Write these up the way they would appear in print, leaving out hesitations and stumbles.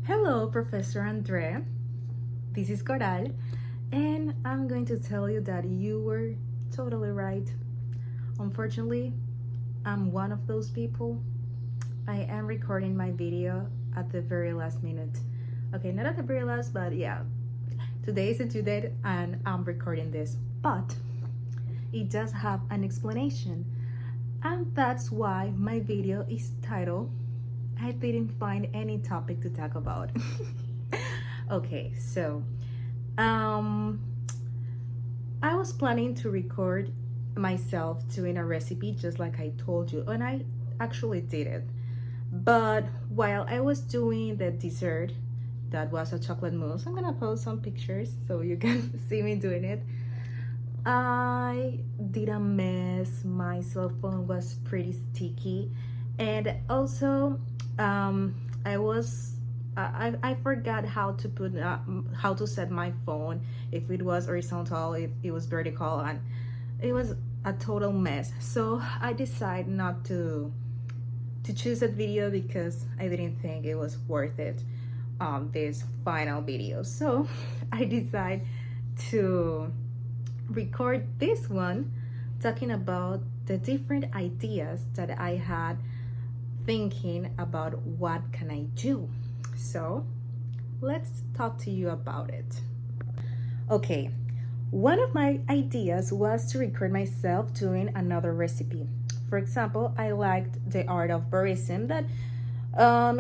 Hello, Professor Andre. This is Coral, and I'm going to tell you that you were totally right. Unfortunately, I'm one of those people. I am recording my video at the very last minute. Okay, not at the very last, but yeah, today is a due date and I'm recording this. But it does have an explanation, and that's why my video is titled I didn't find any topic to talk about. Okay, so um I was planning to record myself doing a recipe just like I told you, and I actually did it. But while I was doing the dessert, that was a chocolate mousse, I'm gonna post some pictures so you can see me doing it. I did a mess. My cell phone was pretty sticky, and also I was I forgot how to put how to set my phone, if it was horizontal, if it was vertical, and it was a total mess. So I decided not to choose that video because I didn't think it was worth it. This final video, so I decided to record this one talking about the different ideas that I had thinking about what can I do. So let's talk to you about it. Okay, one of my ideas was to record myself doing another recipe. For example, I liked the art of barism, that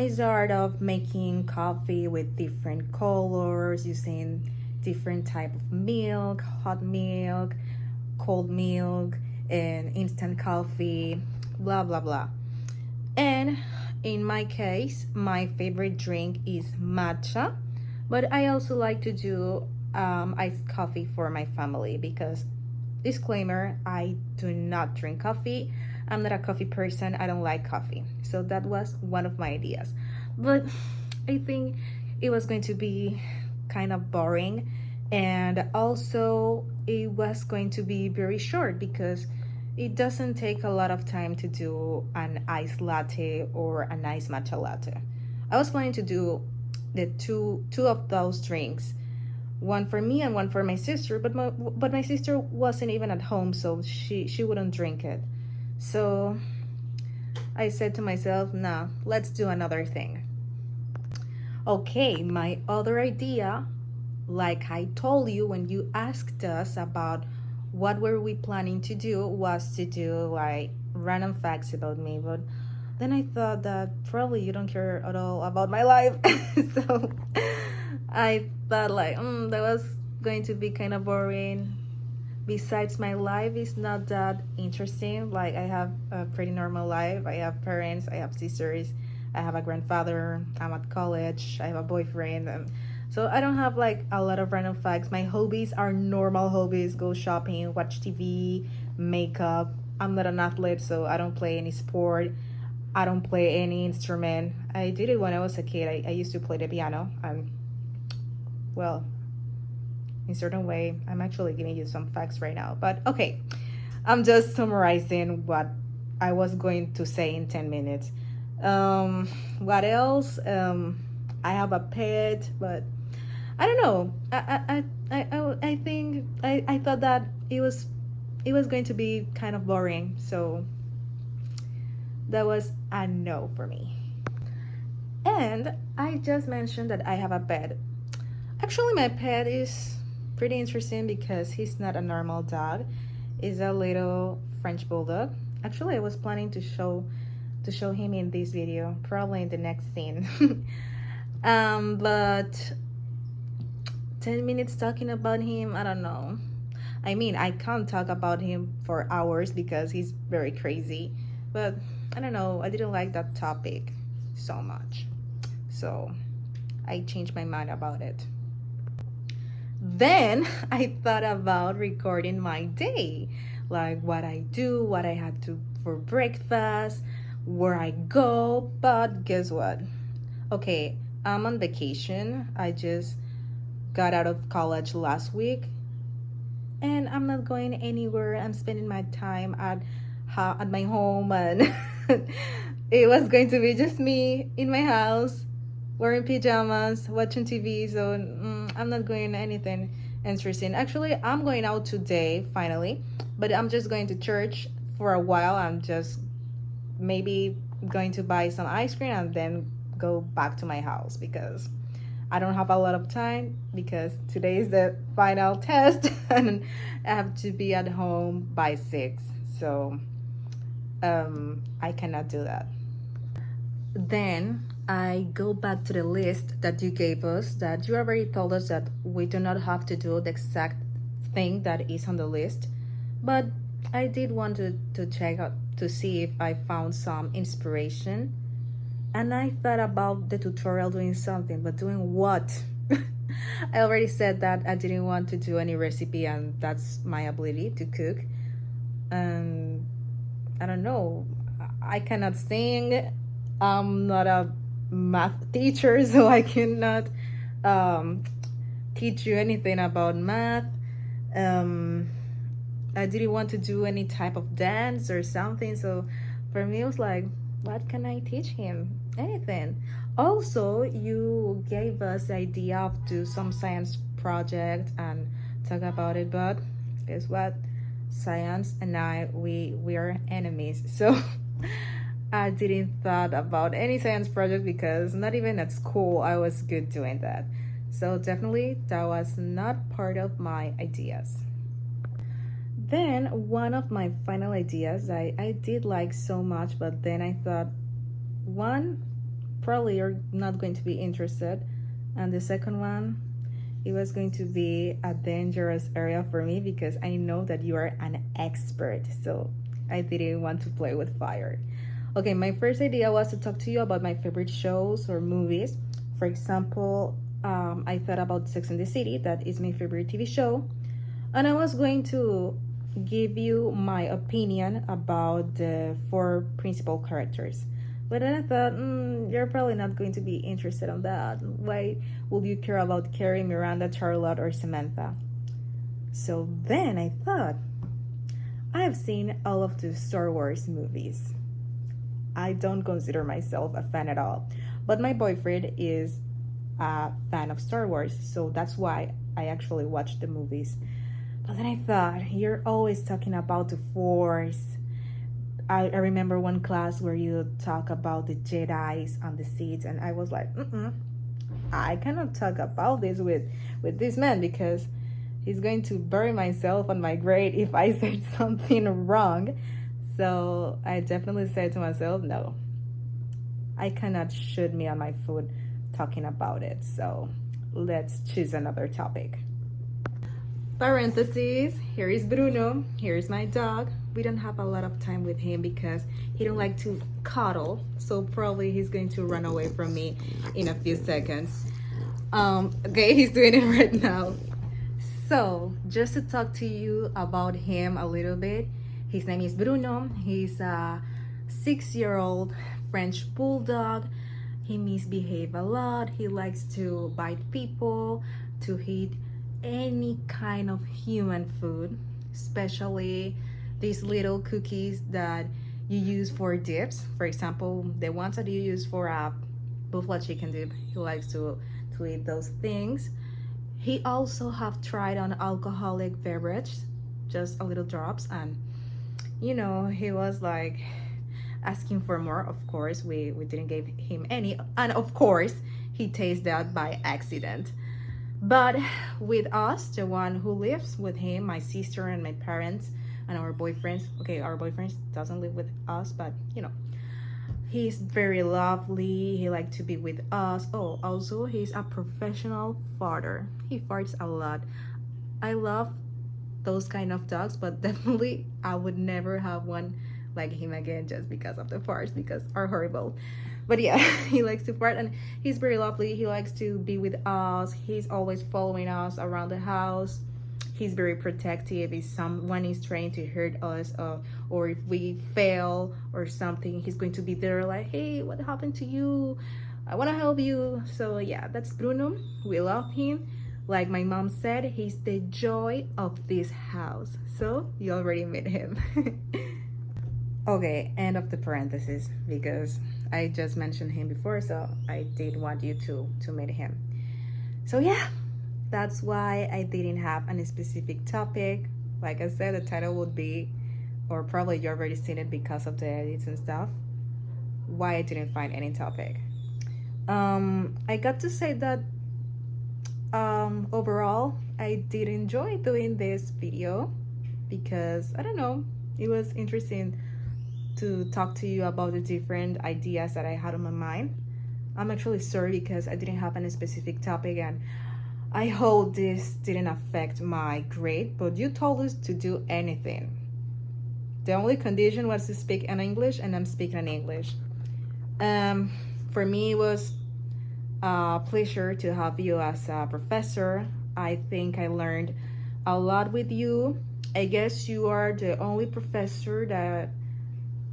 is the art of making coffee with different colors, using different type of milk, hot milk, cold milk, and instant coffee, blah blah blah. And in my case, my favorite drink is matcha, but I also like to do iced coffee for my family because, disclaimer, I do not drink coffee. I'm not a coffee person. I don't like coffee. So that was one of my ideas. But I think it was going to be kind of boring, and also it was going to be very short because it doesn't take a lot of time to do an iced latte or a nice matcha latte. I was planning to do the two of those drinks, one for me and one for my sister, but my sister wasn't even at home, so she wouldn't drink it. So I said to myself, nah, let's do another thing. Okay, my other idea, like I told you when you asked us about what were we planning to do, was to do like random facts about me. But then I thought that probably you don't care at all about my life. So I thought like that was going to be kind of boring. Besides, my life is not that interesting. Like, I have a pretty normal life. I have parents, I have sisters, I have a grandfather, I'm at college, I have a boyfriend, and so I don't have like a lot of random facts. My hobbies are normal hobbies: go shopping, watch TV, makeup. I'm not an athlete, so I don't play any sport. I don't play any instrument. I did it when I was a kid. I used to play the piano, and well, in certain way, I'm actually giving you some facts right now. But okay, I'm just summarizing what I was going to say in 10 minutes. What else? I have a pet, but I don't know. I think I thought that it was going to be kind of boring, so that was a no for me. And I just mentioned that I have a pet. Actually, my pet is pretty interesting because he's not a normal dog. He's a little French bulldog. Actually, I was planning to show him in this video, probably in the next scene. But 10 minutes talking about him, I don't know. I mean, I can't talk about him for hours because he's very crazy. But I don't know, I didn't like that topic so much. So I changed my mind about it. Then I thought about recording my day, like what I do, what I had to for breakfast, where I go. But guess what? Okay, I'm on vacation. I just got out of college last week, and I'm not going anywhere. I'm spending my time at my home, and it was going to be just me in my house wearing pajamas, watching TV. So I'm not going anything interesting. Actually, I'm going out today finally, but I'm just going to church for a while. I'm just maybe going to buy some ice cream and then go back to my house because I don't have a lot of time because today is the final test and I have to be at home by 6. So I cannot do that. Then I go back to the list that you gave us, that you already told us that we do not have to do the exact thing that is on the list. But I did want to check out to see if I found some inspiration. And I thought about the tutorial doing something, but doing what? I already said that I didn't want to do any recipe, and that's my ability to cook. And I don't know, I cannot sing. I'm not a math teacher, so I cannot um, teach you anything about math. Um, I didn't want to do any type of dance or something, so for me, it was like, what can I teach him? Anything. Also, you gave us the idea of do some science project and talk about it, but guess what? Science and we are enemies. So I didn't thought about any science project because not even at school I was good doing that. So definitely that was not part of my ideas. Then one of my final ideas I did like so much, but then I thought, one, probably you're not going to be interested, and the second one, it was going to be a dangerous area for me because I know that you are an expert, so I didn't want to play with fire. Okay, my first idea was to talk to you about my favorite shows or movies. For example, I thought about Sex and the City, that is my favorite TV show, and I was going to give you my opinion about the 4 principal characters. But then I thought, you're probably not going to be interested in that. Why would you care about Carrie, Miranda, Charlotte, or Samantha? So then I thought, I have seen all of the Star Wars movies. I don't consider myself a fan at all, but my boyfriend is a fan of Star Wars, so that's why I actually watched the movies. But then I thought, you're always talking about the Force. I remember one class where you talk about the Jedis and the Sith, and I was like, I cannot talk about this with this man because he's going to bury myself on my grade if I said something wrong. So I definitely said to myself, no, I cannot shoot me on my foot talking about it. So let's choose another topic. Parentheses, here is Bruno, here's my dog. We don't have a lot of time with him because he don't like to cuddle, so probably he's going to run away from me in a few seconds. Okay, he's doing it right now. So just to talk to you about him a little bit, his name is Bruno. He's a 6-year-old French bulldog. He misbehaves a lot. He likes to bite people, to eat any kind of human food, especially these little cookies that you use for dips. For example, the ones that you use for a buffalo chicken dip, he likes to eat those things. He also have tried on alcoholic beverage, just a little drops, and he was like asking for more. Of course, we didn't give him any, and of course he tasted that by accident. But with us, the one who lives with him, my sister and my parents and our boyfriends, okay, our boyfriend doesn't live with us, but he's very lovely. He likes to be with us. Oh, also he's a professional farter. He farts a lot. I love those kind of dogs, but definitely I would never have one like him again just because of the farts, because are horrible. But yeah, he likes to fart and he's very lovely. He likes to be with us. He's always following us around the house. He's very protective. If someone is trying to hurt us, or if we fail or something, he's going to be there like, hey, what happened to you? I want to help you. So yeah, that's Bruno. We love him. Like my mom said, he's the joy of this house. So you already met him. Okay, end of the parenthesis because I just mentioned him before, so I did want you to meet him. So yeah, that's why I didn't have any specific topic. Like I said, the title would be, or probably you already seen it because of the edits and stuff, why I didn't find any topic. I got to say that overall I did enjoy doing this video because I don't know, it was interesting to talk to you about the different ideas that I had on my mind. I'm actually sorry because I didn't have any specific topic, and I hope this didn't affect my grade, but you told us to do anything. The only condition was to speak in English, and I'm speaking in English. For me, it was a pleasure to have you as a professor. I think I learned a lot with you. I guess you are the only professor that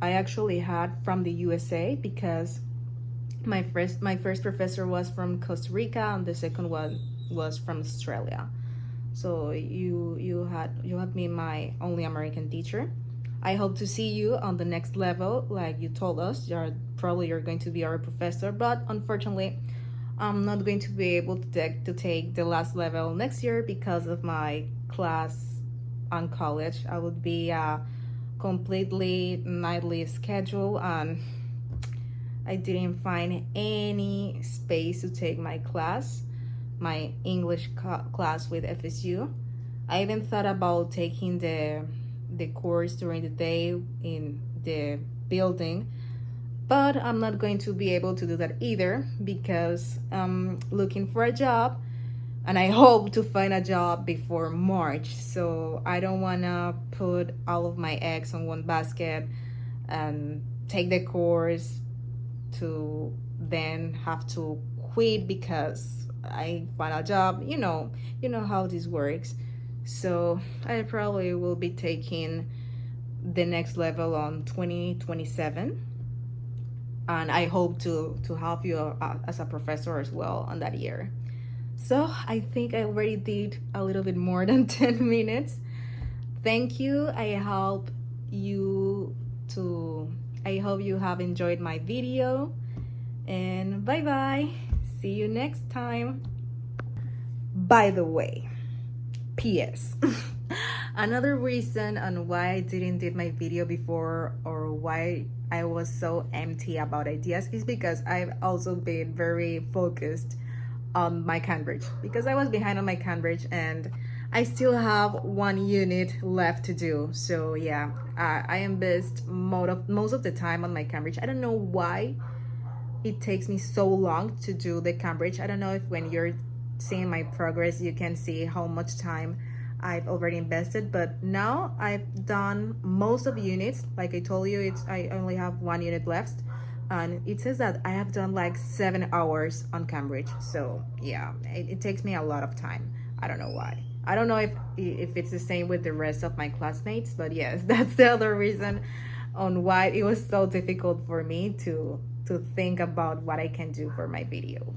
I actually had from the USA, because my first professor was from Costa Rica and the second one was from Australia. So you had me my only American teacher. I hope to see you on the next level, like you told us. You're going to be our professor, but unfortunately, I'm not going to be able to take the last level next year because of my class on college. I would be completely nightly schedule, and I didn't find any space to take my class, my English class with FSU. I even thought about taking the course during the day in the building, but I'm not going to be able to do that either because I'm looking for a job and I hope to find a job before March. So I don't want to put all of my eggs on one basket and take the course to then have to quit because I find a job. You know how this works. So I probably will be taking the next level on 2027, and I hope to help you as a professor as well on that year. So I think I already did a little bit more than 10 minutes. Thank you. I hope you have enjoyed my video, and bye bye. See you next time. By the way, PS. Another reason on why I didn't did my video before, or why I was so empty about ideas, is because I've also been very focused on my Cambridge, because I was behind on my Cambridge and I still have one unit left to do. So yeah, I invest most of the time on my Cambridge. I don't know why it takes me so long to do the Cambridge. I don't know if when you're seeing my progress you can see how much time I've already invested, but now I've done most of the units. Like I told you, I only have one unit left, and it says that I have done like 7 hours on Cambridge. So yeah, it takes me a lot of time. I don't know why. I don't know if it's the same with the rest of my classmates, but yes, that's the other reason on why it was so difficult for me to think about what I can do for my video.